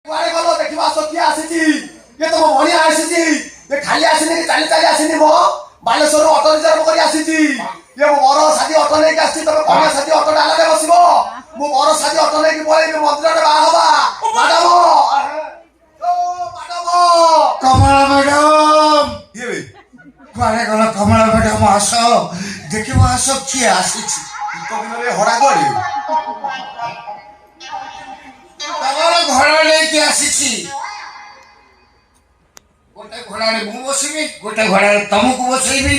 କୁଆଡେ ଗଲ ଦେଖିବା ଆସ କିଏ ଆସିଛି ଇଏ ତମ ଭଣିଆ ଆସିଛି ଏ ଖାଲି ଆସିନି କି ଚାଲି ଚାଲି ଆସିନି ମୋ ବାଲେଶ୍ୱରରୁ ଅଟୋ ରିଜର୍ଭ କରି ଆସିଛି ଇଏ ମୋ ବର ସାଥୀ ଅଟୋ ନେଇକି ଆସିଛି ତମେ କନ୍ୟା ସାଥୀ ଅଟୋ ଡାଲାରେ ବସିବ ମୁଁ ବର ସାଥୀ ଅଟୋ ନେଇକି ପଳେଇବି ମନ୍ଦିରରେ ବାହା ହବା ମ୍ୟାଡାମ କମଳା ମ୍ୟାଡାମ କୁଆଡେ ଗଲ କମଳା ମ୍ୟାଡାମ ଆସ ଦେଖିବ ଆସ କିଏ ଆସିଛି ହଡ଼ା କୁଆଡେ ତମର ଘୋଡ଼ା ନେଇକି ଆସିଛି ଗୋଟେ ଘୋଡ଼ାରେ ମୁଁ ବସିବି ଗୋଟେ ଘୋଡ଼ାରେ ତମକୁ ବସେଇବି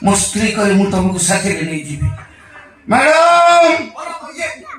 ମୋ ସ୍ତ୍ରୀ କରି ମୁଁ ତମକୁ ସାଥିରେ ନେଇଯିବି ମ୍ୟାଡାମ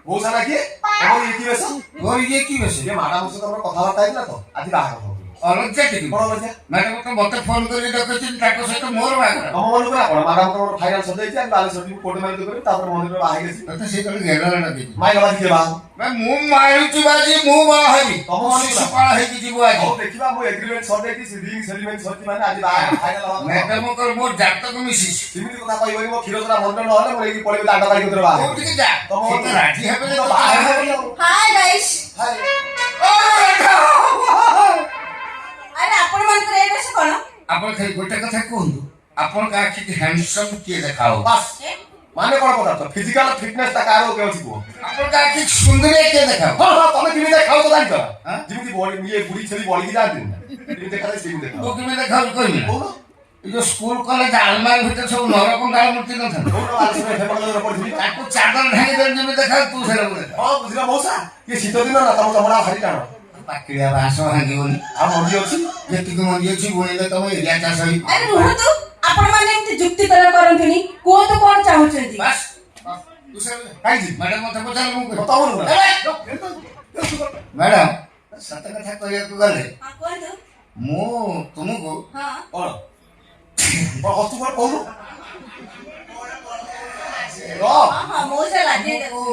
ବୋଉ ସାରା କିଏ ତମର ଇଏ କି ବେଶ ମୋର ଇଏ କି ବେଶ ଇଏ ମ୍ୟାଡାମ ସହିତ ତମର କଥାବାର୍ତ୍ତା ହେଇଥିଲା ତ ଆଜି ବାହାଘର ହବ ଅଲଜ୍ଜା ଟିକେ କଣ ଲଜ୍ଜା ମ୍ୟାଡାମ ତ ମତେ ଫୋନ କରି ଡାକୁଛନ୍ତି ତାଙ୍କ ସହିତ ମୋର ବାହାଘର ତମ ମନକୁ ନା କଣ ମ୍ୟାଡାମ ତମର ଫାଇନାଲ ସରିଯାଇଛି ଆମେ ବାଲେଶ୍ୱର ଯିବୁ କୋର୍ଟ ମ୍ୟାରେଜ କରିବୁ ତାପରେ ମନ୍ଦିରରେ ବାହା ହେଇକି ତତେ ସେ କହିଲେ ଘେରାରେ ଡାକିଛି ମାଇକ ବାଜି କିଏ ବାହା ମୁଁ ମାରୁଛି ବାଜି ମୁଁ ବାହା ହେବି ତମ ମନକୁ ଶିଶୁପାଳ ହେଇକି ଯିବୁ ଆଜି ହଉ ଦେଖିବା ମୁଁ ଏଗ୍ରିମେଣ୍ଟ ସରିଯାଇଛି ରିଙ୍ଗ ସେରିମନି ସରିଛି ମାନେ ଆଜି ବାହା ଫାଇନାଲ ହବ ମ୍ୟାଡାମଙ୍କର ମୋର ଜାତକ ମିଶିଛି ସେମିତି କଥା କହିବନି ମୋ କ୍ଷୀର ଚୋରା ମନ୍ଦିର ନହେଲେ ମୁଁ ଏଇକି ପଳେଇବି ଦାଣ୍ଡ ବାଡ଼ି ଭିତରେ ବାହା କୋଉଠିକି ଯା ତମ ସେ ତ ରାଜି ହେବେ ତ ବାହା ହେବି हाय गाइस अरे आपण मान करे बेस कोन ଆପଣ ଖାଲି ଗୋଟେ କଥା କୁହନ୍ତୁ ଆପଣଙ୍କ ଆଖିକି ହ୍ୟାଣ୍ଡସମ୍ କିଏ ଦେଖାଉ ବାସ୍ ମାନେ କଣ ପଦାର୍ଥ ଫିଜିକାଲ ଫିଟନେସ ତା କାହାର କେଉଁ ଅଛି କୁହ ଆପଣଙ୍କ ଆଖି ସୁନ୍ଦରିଆ କିଏ ଦେଖାଉ ହଁ ହଁ ତମେ କେମିତି ଦେଖାଉ ତ ଜାଣିଛ ହାଁ? ଯେମିତି ବଡି ଇଏ ବୁଢୀ ଛେଳି ବଳିକି ଯାଆନ୍ତି କେମିତି ଦେଖାଯାଏ ସେମିତି ଦେଖାଉ ତୁ କେମିତି ଦେଖାଉ କହିବି ନା କହୁନ ଏ ଯୋଉ ସ୍କୁଲ କଲେଜ ଆଲମାରି ଭିତରେ ସବୁ ନରକଙ୍କାଳ ମୂର୍ତ୍ତି ନଥାନ୍ତି କହୁନ ଆଲୋଚନା ଫେମସ ପଢିଥିଲି ତାକୁ ଚାଦର ଢାଙ୍ଗି ଦେଲେ ଯେମିତି ଦେଖାଉ ତୁ ସେଟା ଦେଖା ହଁ ବୁଝିଲ ମଉସା ଇଏ ଶୀତ ଦିନ ନା ତମ ଚମଡା ଭାରି ଟାଣ ପାକିଳିଆ ବାସ ଭାଙ୍ଗିବନି ଆଉ ମଞ୍ଜି ଅଛି ଯେତିକି ମଞ୍ଜି ଅଛି ବୁଣିଲେ ତମ ଏରିଆ ଚାଷ ହେଇ अरे रुहतु आपण माने एमती जुक्ति करा करंतुनी कोन तो कोन चाहुचंती ବାସ୍ ତୁ ସେଟା କାହିଁକି ମ୍ୟାଡାମ ମତେ ପଚାରିଲେ ମୁଁ କହିବି ତମ ନୁହଁ ମ୍ୟାଡାମ ସତ କଥା କହିବାକୁ ଗଲେ हां कोन तो ମୁଁ ତୁମକୁ हां କଣ କଣ ହସ୍ତୁ କଣ କହୁନୁ हां हां मोसे लागे ତୁମକୁ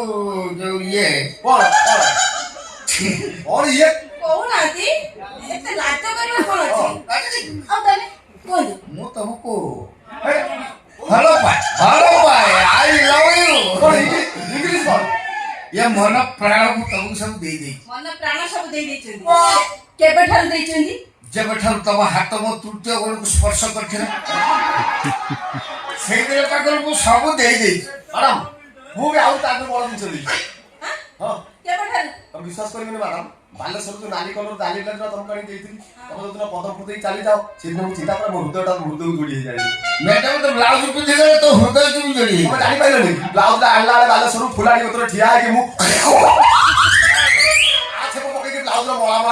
ଯୋଉ ଇଏ କଣ କଣ କଣ ଇଏ कोन आती एते लाज करबो कोन अछि आ तने कोन ମୁଁ ତମକୁ ଭଲ ପାଏ ଆଇ ଲଭ୍ ୟୁ କଣ ଇଂଲିଶ କଣ ଏ ମନ ପ୍ରାଣ ମୁଁ ତମକୁ ସବୁ ଦେଇଦେଇଛି मन प्राण सब दे देचंदी केबे ठाल देचंदी ଯେବେଠାରୁ ତମ ହାତ ମୋ ତୃତୀୟ ଗୋଡ଼କୁ ସ୍ପର୍ଶ କରିଥିଲା ସେଇଦିନ ପାଖରୁ ମୁଁ ସବୁ ଦେଇଦେଇଛି ମ୍ୟାଡାମ ମୁଁ ବି ଆଉ ତାଠୁ ବଡ ଜିନିଷ ଦେଇଛି हां ହଁ केबे ठाल ତମେ ବିଶ୍ୱାସ କରିବନି ମ୍ୟାଡାମ ବାଲେଶ୍ୱର ଯୋଉ ନାଲି କଲର ଜାଲି ଲାଇନ ତମକୁ ଆଣି ଦେଇଥିଲି ତମେ ଯୋଉଦିନ ପଦମ ଦେଇ ଚାଲି ଯାଅ ସେଦିନ ମୁଁ ଚିନ୍ତା କରେ ମୋ ହୃଦୟଟା ହୃଦୟକୁ ଯୋଡ଼ି ହେଇଯାଇଛି ମ୍ୟାଡାମ ତ ବ୍ଲାଉଜ ପିନ୍ଧିଦେଲେ ତ ହୃଦୟ କେମିତି ଯୋଡ଼ି ତମେ ଜାଣିପାରିଲନି ବ୍ଲାଉଜଟା ଆଣିଲା ବେଳେ ବାଲେଶ୍ୱରରୁ ଫୁଲାଣି କତରେ ଠିଆ ହେଇକି ମୁଁ